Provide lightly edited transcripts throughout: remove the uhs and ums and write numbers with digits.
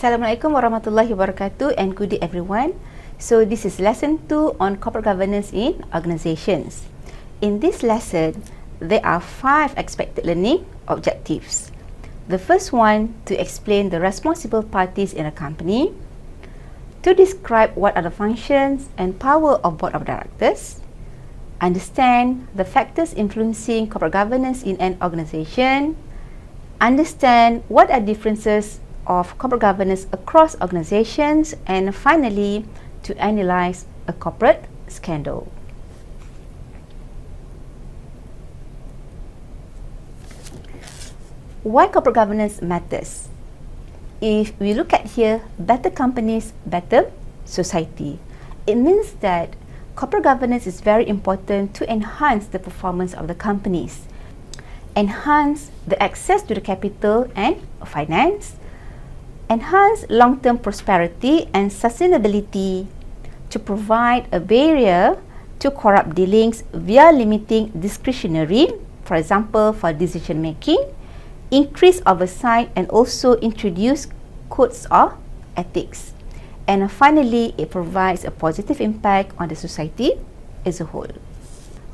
Assalamualaikum warahmatullahi wabarakatuh and good day everyone. So this is lesson 2 on corporate governance in organizations. In this lesson, there are 5 expected learning objectives. The first one, to explain the responsible parties in a company, to describe what are the functions and power of board of directors, understand the factors influencing corporate governance in an organization, understand what are differences of corporate governance across organizations, and finally, to analyze a corporate scandal. Why corporate governance matters? If we look at here, better companies, better society. It means that corporate governance is very important to enhance the performance of the companies, enhance the access to the capital and finance, enhance long-term prosperity and sustainability, to provide a barrier to corrupt dealings via limiting discretionary, for example, for decision making, increase oversight, and also introduce codes of ethics. And finally, it provides a positive impact on the society as a whole.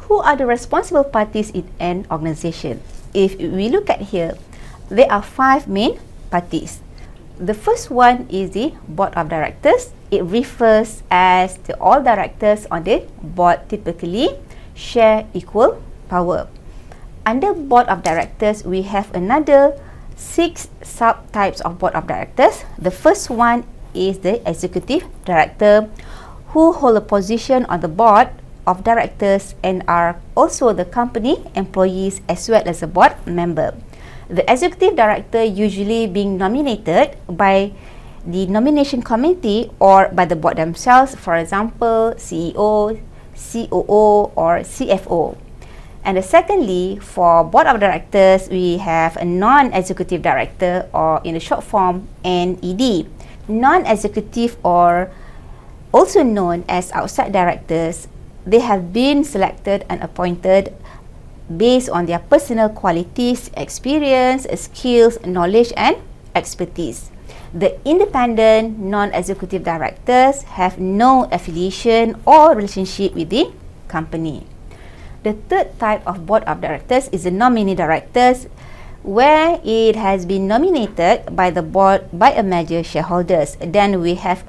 Who are the responsible parties in an organization? If we look at here, there are 5 main parties. The first one is the board of directors. It refers as the all directors on the board typically share equal power. Under board of directors, we have another 6 subtypes of board of directors. The first one is the executive director, who hold a position on the board of directors and are also the company employees as well as a board member. The executive director usually being nominated by the nomination committee or by the board themselves, for example, CEO, COO, or CFO. And secondly, for board of directors, we have a non-executive director, or in the short form, NED. Non-executive, or also known as outside directors, they have been selected and appointed based on their personal qualities, experience, skills, knowledge, and expertise. The independent non-executive directors have no affiliation or relationship with the company. The third type of board of directors is the nominee directors, where it has been nominated by the board by a major shareholders. Then we have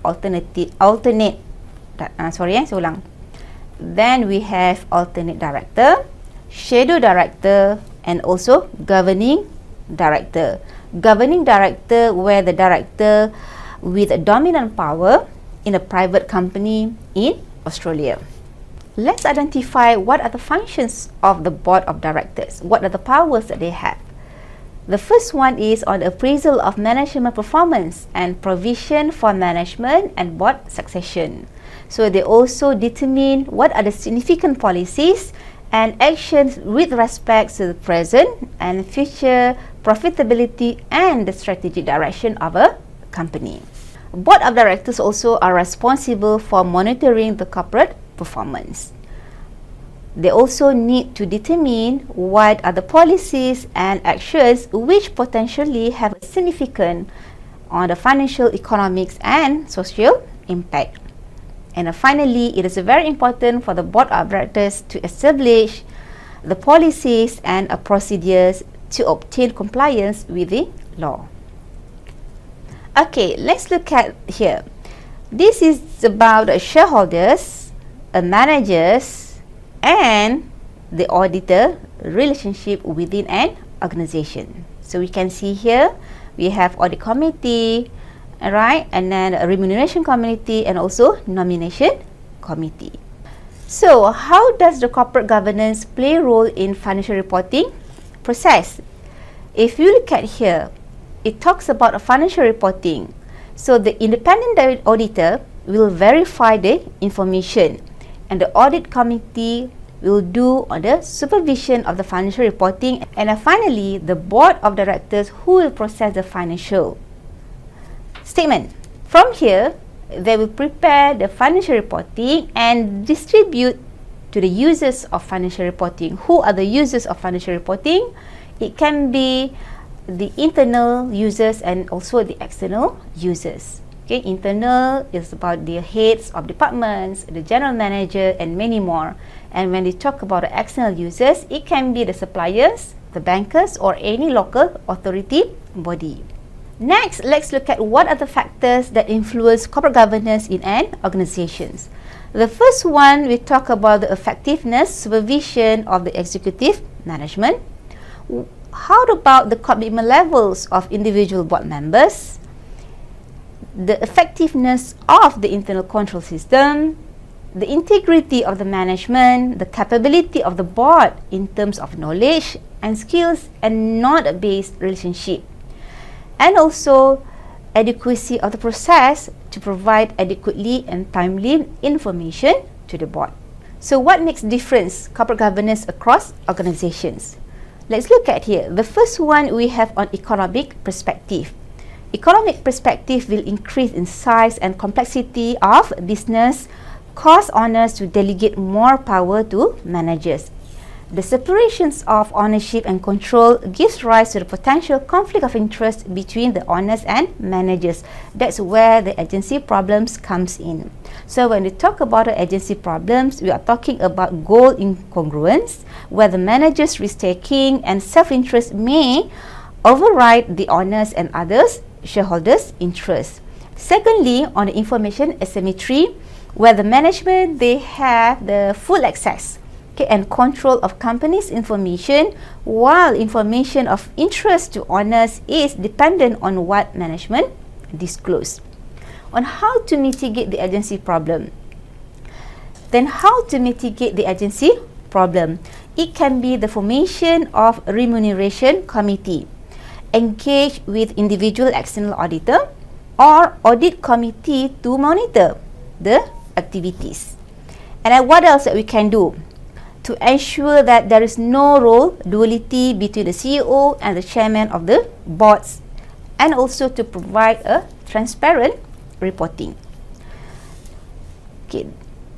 Then we have alternate director, shadow director, and also governing director. Governing director, where the director with a dominant power in a private company in Australia. Let's identify what are the functions of the board of directors. What are the powers that they have? The first one is on the appraisal of management performance and provision for management and board succession. So they also determine what are the significant policies and actions with respect to the present and future profitability and the strategic direction of a company. Board of directors also are responsible for monitoring the corporate performance. They also need to determine what are the policies and actions which potentially have a significant on the financial, economics, and social impact. And finally, it is very important for the board of directors to establish the policies and procedures to obtain compliance with the law. Okay, let's look at here. This is about shareholders, managers, and the auditor relationship within an organization. So we can see here, we have audit committee, right, and then a remuneration committee, and also nomination committee. So how does the corporate governance play a role in financial reporting process? If you look at here, it talks about a financial reporting. So the independent auditor will verify the information, and the audit committee will do on the supervision of the financial reporting, and finally the board of directors who will process the financial statement. From here, they will prepare the financial reporting and distribute to the users of financial reporting. Who are the users of financial reporting? It can be the internal users and also the external users. Okay, internal is about the heads of departments, the general manager, and many more. And when we talk about the external users, it can be the suppliers, the bankers, or any local authority body. Next, let's look at what are the factors that influence corporate governance in an organization. The first one, we talk about the effectiveness, supervision of the executive management. How about the commitment levels of individual board members? The effectiveness of the internal control system, the integrity of the management, the capability of the board in terms of knowledge and skills and node-based relationship, and also adequacy of the process to provide adequately and timely information to the board. So what makes difference corporate governance across organizations? Let's look at here. The first one we have on economic perspective. Economic perspective will increase in size and complexity of business, cause owners to delegate more power to managers. The separations of ownership and control gives rise to the potential conflict of interest between the owners and managers. That's where the agency problems comes in. So when we talk about the agency problems, we are talking about goal incongruence, where the manager's risk-taking and self-interest may override the owners and others, shareholders' interests. Secondly, on the information asymmetry, where the management, they have the full access and control of companies' information, while information of interest to owners is dependent on what management disclose. On how to mitigate the agency problem. Then how to mitigate the agency problem? It can be the formation of remuneration committee, engage with individual external auditor or audit committee to monitor the activities. And then what else that we can do? To ensure that there is no role duality between the CEO and the chairman of the boards, and also to provide a transparent reporting. Okay,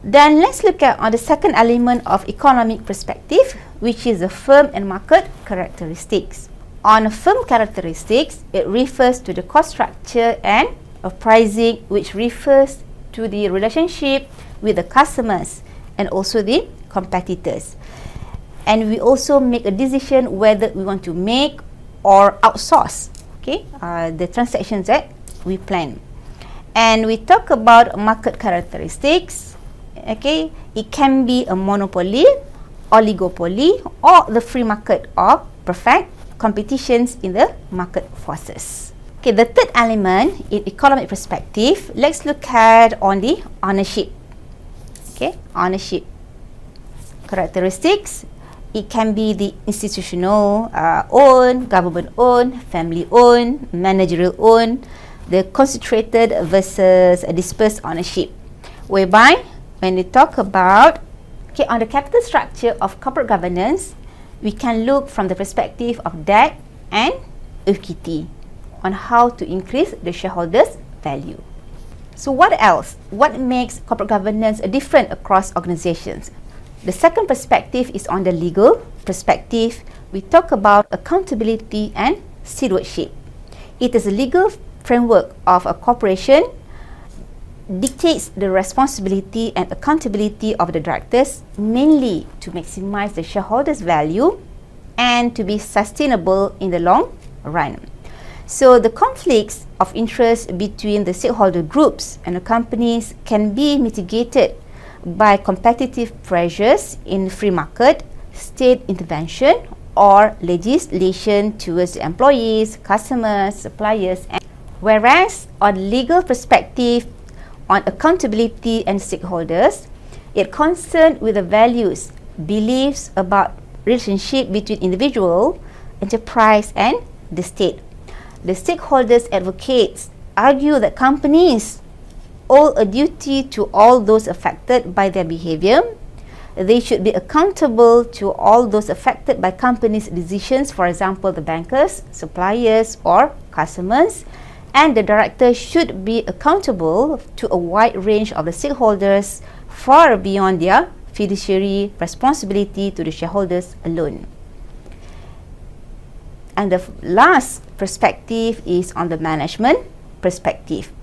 then let's look at on the second element of economic perspective, which is the firm and market characteristics. On firm characteristics, it refers to the cost structure and of pricing, which refers to the relationship with the customers and also the competitors. And we also make a decision whether we want to make or outsource, okay, the transactions that we plan. And we talk about market characteristics. Okay, it can be a monopoly, oligopoly, or the free market, or perfect competitions in the market forces. Okay, the third element in economic perspective, let's look at on the ownership. Okay, ownership characteristics. It can be the institutional owned, government owned, family owned, managerial owned, the concentrated versus dispersed ownership, whereby when we talk about on the capital structure of corporate governance, we can look from the perspective of debt and equity on how to increase the shareholders' value. So what else? What makes corporate governance different across organizations? The second perspective is on the legal perspective. We talk about accountability and stewardship. It is a legal framework of a corporation, dictates the responsibility and accountability of the directors, mainly to maximize the shareholders' value and to be sustainable in the long run. So the conflicts of interest between the stakeholder groups and the companies can be mitigated by competitive pressures in free market, state intervention, or legislation towards the employees, customers, suppliers. Whereas on legal perspective, on accountability and stakeholders, it concerned with the values, beliefs about relationship between individual, enterprise, and the state. The stakeholders advocates argue that companies owe a duty to all those affected by their behavior. They should be accountable to all those affected by companies' decisions, for example, the bankers, suppliers, or customers. And the director should be accountable to a wide range of the stakeholders far beyond their fiduciary responsibility to the shareholders alone. And the last perspective is on the management perspective.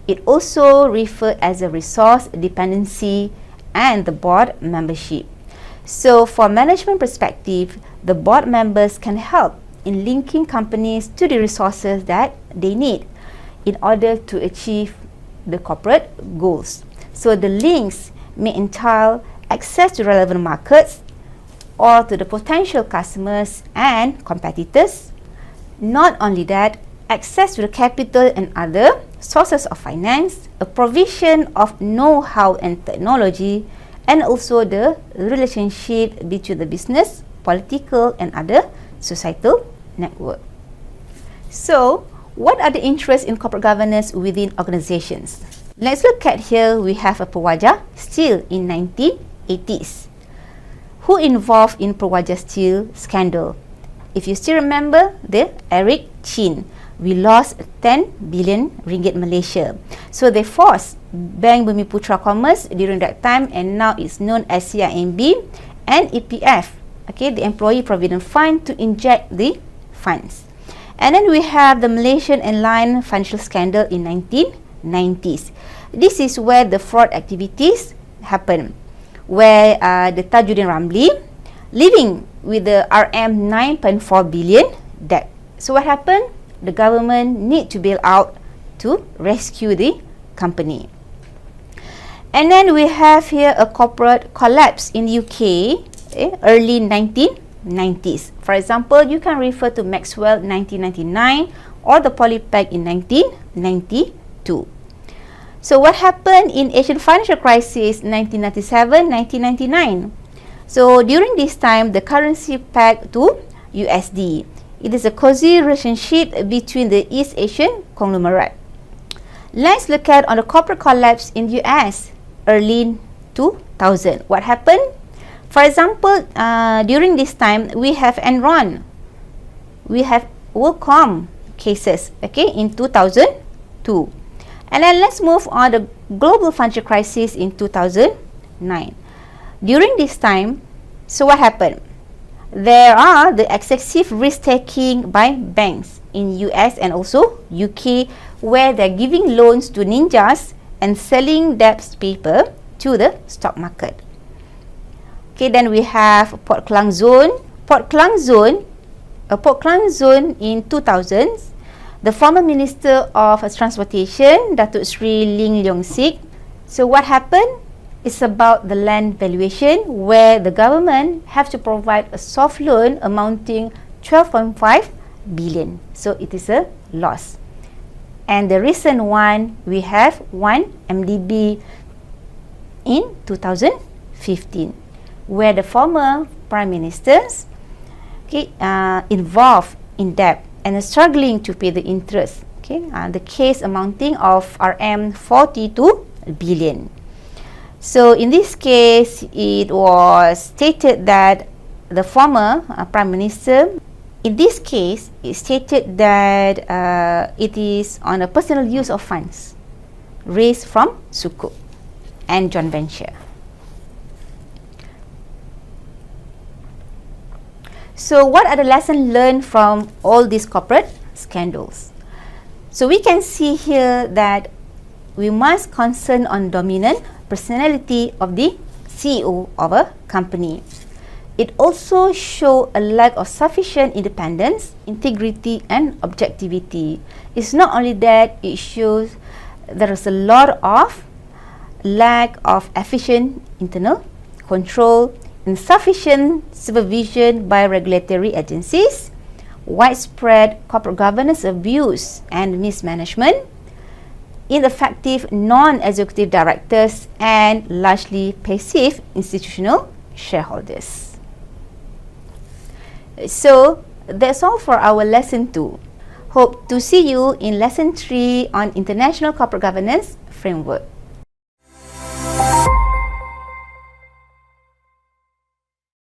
It also refers as a resource dependency and the board membership. So for management perspective, the board members can help in linking companies to the resources that they need in order to achieve the corporate goals. So the links may entail access to relevant markets or to the potential customers and competitors. Not only that, access to the capital and other sources of finance, a provision of know-how and technology, and also the relationship between the business, political, and other societal network. So, what are the interests in corporate governance within organizations? Let's look at here. We have a Perwaja Steel in 1980s. Who involved in Perwaja Steel scandal? If you still remember, the Eric Chin. We lost 10 billion ringgit Malaysia. So they forced Bank Bumiputra Commerce during that time, and now it's known as CIMB and EPF, okay, the Employee Provident Fund, to inject the funds. And then we have the Malaysian Airline financial scandal in 1990s. This is where the fraud activities happen, where the Tajuddin Ramli living with the RM 9.4 billion debt. So what happened? The government need to bail out to rescue the company. And then we have here a corporate collapse in UK, early 1990s. For example, you can refer to Maxwell 1999 or the Polypack in 1992. So what happened in Asian financial crisis 1997-1999? So during this time, the currency pegged to USD. It is a cozy relationship between the East Asian conglomerate. Let's look at on the corporate collapse in US early 2000. What happened? For example, during this time, we have Enron, we have WorldCom cases, okay, in 2002. And then let's move on the global financial crisis in 2009. During this time, so what happened? There are the excessive risk-taking by banks in US and also UK, where they're giving loans to ninjas and selling debt paper to the stock market. Okay, then we have Port Klang Zone. Port Klang Zone in 2000s, the former Minister of Transportation, Datuk Sri Ling Leong Sik. So what happened? It's about the land valuation, where the government have to provide a soft loan amounting 12.5 billion. So it is a loss. And the recent one, we have 1 MDB in 2015, where the former Prime Ministers involved in debt and are struggling to pay the interest. Okay, the case amounting of RM 42 billion. So in this case, it was stated that the former Prime Minister, in this case, it stated that it is on a personal use of funds raised from Sukuk and joint venture. So what are the lessons learned from all these corporate scandals? So we can see here that we must concern on dominant personality of the CEO of a company. It also shows a lack of sufficient independence, integrity, and objectivity. It's not only that, it shows there is a lot of lack of efficient internal control, insufficient supervision by regulatory agencies, widespread corporate governance abuse and mismanagement, ineffective non-executive directors, and largely passive institutional shareholders. So that's all for our lesson 2. Hope to see you in lesson 3 on International Corporate Governance Framework.